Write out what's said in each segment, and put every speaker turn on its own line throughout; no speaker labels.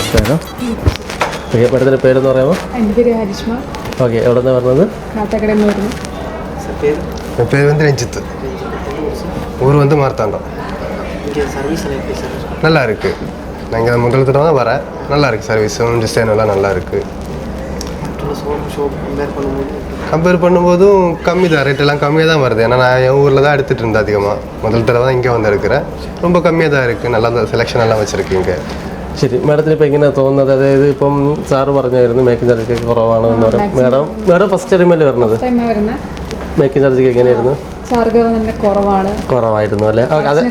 നമസ്കാരം. ഓക്കെ, മേഡത്തിൻ്റെ പേരെന്ന് പറയുമ്പോൾ?
എൻ്റെ പേര് ഹരിഷ്മ.
ഓക്കെ, എവിടെ നിന്നാണ് പറഞ്ഞത്?
കാട്ടാക്കടയിൽ നിന്ന് വരുന്നു.
என் பேர் வந்து ரஞ்சித். ஊர் வந்து மார்த்தாண்டம். நல்லா இருக்குது. நான் இங்கே முதல் தடவை தான் வரேன். நல்லா இருக்குது சர்வீஸும் டிசைன் எல்லாம் நல்லா இருக்குது. கம்பேர் பண்ணும்போதும் கம்மி தான், ரேட்டெல்லாம் கம்மியாக தான் வருது. ஏன்னா நான் என் ஊரில் தான் எடுத்துகிட்டு இருந்தேன் அதிகமாக. முதல் தடவை தான் இங்கே வந்து எடுக்கிறேன். ரொம்ப கம்மியாக தான் இருக்குது. நல்லா தான் സെലക്ഷൻ എല്ലാം വെച്ചിരിക്കீங்க.
ശരി, മേഡത്തിന് ഇപ്പോൾ എങ്ങനെയാണ് തോന്നുന്നത്? അതായത് ഇപ്പം സാറ് പറഞ്ഞായിരുന്നു മേക്കിംഗ് ചാർജ് കുറവാണ് എന്ന് പറയും. മേഡം ഫസ്റ്റ് ടൈമല്ലേ വരുന്നത്? മേക്കിംഗ് ചാർജ് എങ്ങനെയായിരുന്നു?
ചാർജ് നല്ല
കുറവായിരുന്നു അല്ലേ?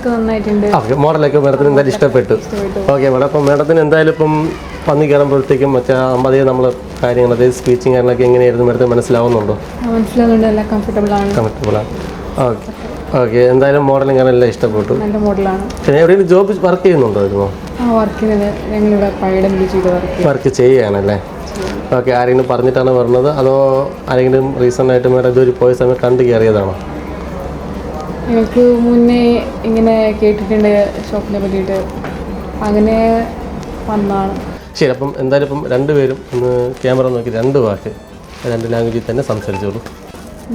നന്നായിട്ടുണ്ട്.
ഓക്കെ, മോഡലൊക്കെ മേഡത്തിന് എന്തായാലും ഇഷ്ടപ്പെട്ടു. ഓക്കെ മേഡം, അപ്പം മേഡത്തിന് എന്തായാലും ഇപ്പം വന്ന് കയറുമ്പോഴത്തേക്കും മറ്റേ അതേ നമ്മൾ കാര്യങ്ങൾ അതായത് സ്പീച്ചിങ് കാര്യങ്ങളൊക്കെ എങ്ങനെയായിരുന്നു മേഡത്തിന് മനസ്സിലാവുന്നുണ്ടോ?
മനസ്സിലാവുന്നുണ്ട്, നല്ല കംഫർട്ടബിളാണ്.
ഓക്കെ ഓക്കെ, എന്തായാലും മോഡലിംഗ് ആണ് എല്ലാം ഇഷ്ടപ്പെട്ടു.
നല്ല മോഡലാണ്.
പിന്നെ എവിടെയെങ്കിലും ജോബ് വർക്ക് ചെയ്യുന്നുണ്ടായിരുന്നോ?
വർക്ക് ചെയ്യുന്നത് ഞങ്ങളിവിടെ
വർക്ക് ചെയ്യുകയാണല്ലേ? ഓക്കെ, ആരെങ്കിലും പറഞ്ഞിട്ടാണ് പറഞ്ഞത് അതോ ആരെങ്കിലും റീസെൻ്റായിട്ട് മേഡം ഇതൊരു പോയ സമയം കണ്ടു കയറിയതാണോ?
എനിക്ക് മുന്നേ ഇങ്ങനെ കേട്ടിട്ടുണ്ട് ഷോപ്പിനെ പറ്റിയിട്ട്, അങ്ങനെ വന്നതാണ്.
ശരി, അപ്പം എന്തായാലും ഇപ്പം രണ്ടുപേരും ഒന്ന് ക്യാമറ നോക്കി രണ്ട് വാക്ക് രണ്ട് ലാംഗ്വേജിൽ തന്നെ സംസാരിച്ചോളൂ.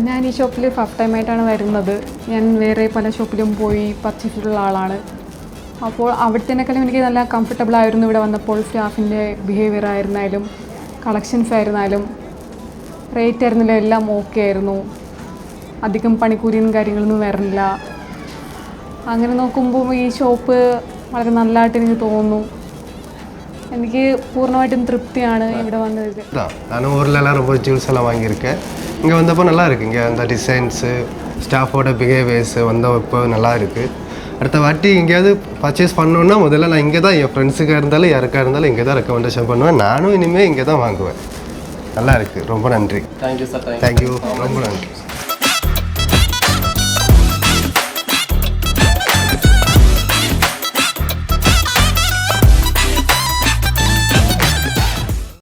ഞാൻ ഈ ഷോപ്പിൽ ഫസ്റ്റ് ടൈമായിട്ടാണ് വരുന്നത്. ഞാൻ വേറെ പല ഷോപ്പിലും പോയി പർച്ചേസ് ചെയ്തിട്ടുള്ള ആളാണ്. അപ്പോൾ അവിടുത്തേക്കാളും എനിക്ക് നല്ല കംഫർട്ടബിൾ ആയിരുന്നു ഇവിടെ വന്നപ്പോൾ. സ്റ്റാഫിൻ്റെ ബിഹേവിയർ ആയിരുന്നാലും കളക്ഷൻസ് ആയിരുന്നാലും റേറ്റ് ആയിരുന്നാലും എല്ലാം ഓക്കെ ആയിരുന്നു. അധികം പണിക്കൂലിയും കാര്യങ്ങളൊന്നും വരുന്നില്ല. അങ്ങനെ നോക്കുമ്പോൾ ഈ ഷോപ്പ് വളരെ നല്ലതായിട്ട് എനിക്ക് തോന്നുന്നു. എനിക്ക് പൂർണ്ണമായിട്ടും തൃപ്തിയാണ് ഇവിടെ വന്നത്.
நானும் ஊர்லலாம் ரொம்ப ஜூல்ஸ் எல்லாம் வாங்கியிருக்கேன். இங்கே வந்தப்போ நல்லா இருக்குது. இங்கே அந்த டிசைன்ஸு ஸ்டாஃபோட பிஹேவியர்ஸு வந்தப்போ நல்லா இருக்குது. அடுத்த வாட்டி எங்கேயாவது பர்ச்சேஸ் பண்ணணுன்னா முதல்ல நான் இங்கே தான் என் ஃப்ரெண்ட்ஸுக்காக இருந்தாலும் யாருக்காக இருந்தாலும் இங்கே தான் ரெக்கமெண்டேஷன் பண்ணுவேன். நானும் இனிமேல் இங்கே தான் வாங்குவேன். நல்லா இருக்குது. ரொம்ப நன்றி.
Thank you sir.
தேங்க்யூ, ரொம்ப நன்றி.